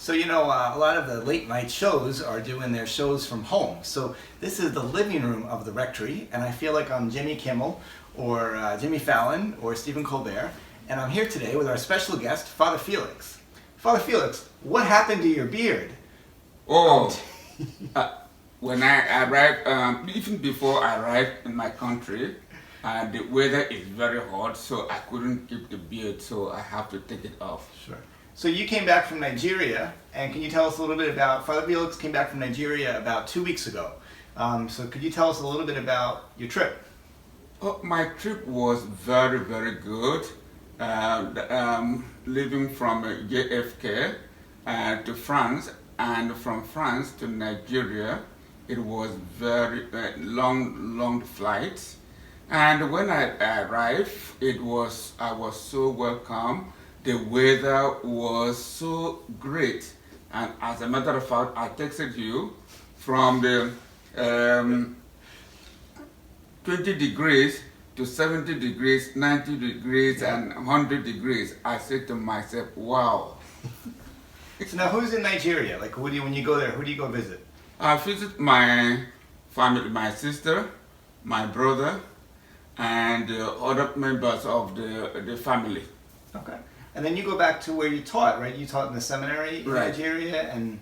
So, a lot of the late night shows are doing their shows from home. So this is the living room of the rectory, and I feel like I'm Jimmy Kimmel or Jimmy Fallon or Stephen Colbert, and I'm here today with our special guest, Father Felix. Father Felix, what happened to your beard? When I arrived, even before I arrived in my country, the weather is very hot, so I couldn't keep the beard, so I have to take it off. Sure. So you came back from Nigeria, and can you tell us a little bit about, Father Felix came back from Nigeria about 2 weeks ago. So could you tell us a little bit about your trip? Oh, my trip was very, very good. Leaving from JFK to France, and from France to Nigeria, it was very long flights. And when I arrived, I was so welcome. The weather was so great, and as a matter of fact, I texted you from the 20 degrees to 70 degrees, 90 degrees, and 100 degrees. I said to myself, wow. So now who's in Nigeria? Like when you go there, who do you go visit? I visit my family, my sister, my brother, and other members of the family. Okay. And then you go back to where you taught, right? You taught in the seminary in Nigeria, and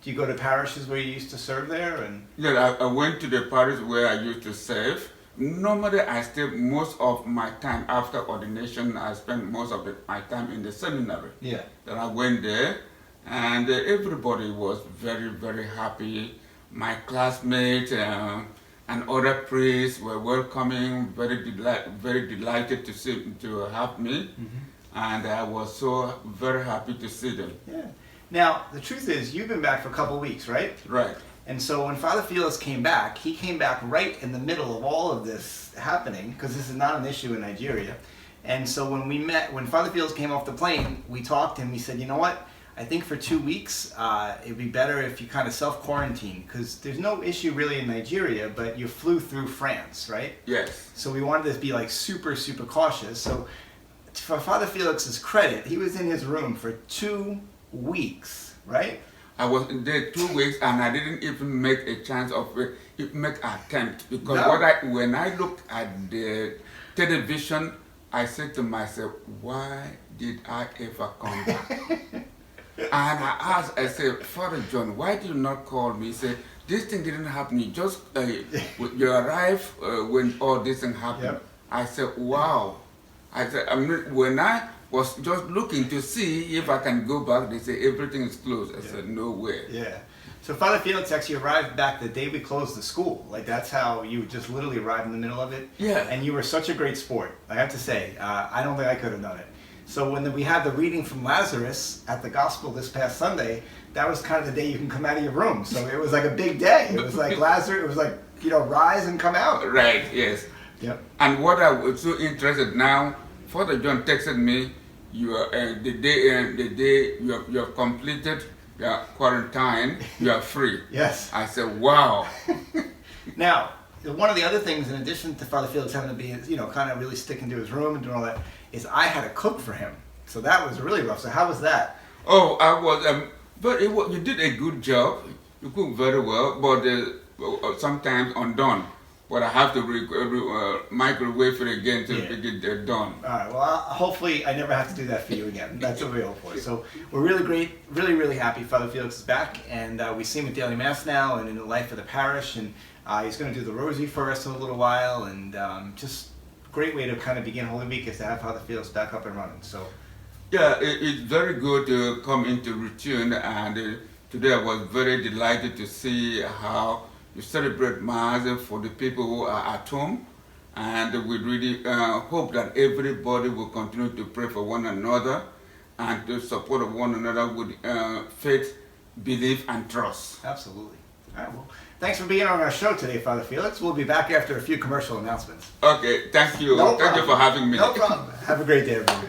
do you go to parishes where you used to serve there? And yeah, I went to the parish where I used to serve. Normally, I stay most of my time after ordination. I spend most of my time in the seminary. Yeah. Then I went there, and everybody was very, very happy. My classmates and other priests were welcoming, very delighted to have me. Mm-hmm. And I was so very happy to see them. Yeah. Now, the truth is, you've been back for a couple of weeks, right? Right. And so when Father Felix came back, he came back right in the middle of all of this happening, because this is not an issue in Nigeria. And so when Father Felix came off the plane, we talked to him. He said, you know what? I think for 2 weeks, it'd be better if you kind of self-quarantine, because there's no issue really in Nigeria, but you flew through France, right? Yes. So we wanted to be like super, super cautious. So for Father Felix's credit, he was in his room for 2 weeks, right? I was there 2 weeks, and I didn't even make a chance of make an attempt, because when I looked at the television, I said to myself, why did I ever come back? And I asked, I said, Father John, why did you not call me? He said, this thing didn't happen. You just you arrived when all this thing happened. Yep. I said, wow. I said, when I was just looking to see if I can go back, they say everything is closed. I said, no way. Yeah. So Father Felix actually arrived back the day we closed the school. Like that's how you just literally arrived in the middle of it. Yeah. And you were such a great sport. I have to say, I don't think I could have done it. So when we had the reading from Lazarus at the Gospel this past Sunday, that was kind of the day you can come out of your room. So it was like a big day. It was like Lazarus. It was like rise and come out. Right. Yes. Yep. And what I was so interested now, Father John texted me, the day you have completed your quarantine, you are free. Yes. I said, wow. Now, one of the other things, in addition to Father Felix having to be, kind of really sticking to his room and doing all that, is I had to cook for him. So that was really rough. So how was that? Oh, I was, but you did a good job. You cooked very well, but sometimes undone. But I have to microwave it again to get it done. All right. Well, hopefully I never have to do that for you again. That's what we hope for. So we're really really happy Father Felix is back, and we see him at Daily Mass now and in the life of the parish, and he's going to do the Rosary for us in a little while, and just great way to kind of begin Holy Week is to have Father Felix back up and running. So yeah, it's very good to come into routine, and today I was very delighted to see how you celebrate Mass for the people who are at home, and we really hope that everybody will continue to pray for one another and to support one another with faith, belief, and trust. Absolutely. All right, well, thanks for being on our show today, Father Felix. We'll be back after a few commercial announcements. Okay, thank you. Thank you for having me. No problem. Have a great day, everybody.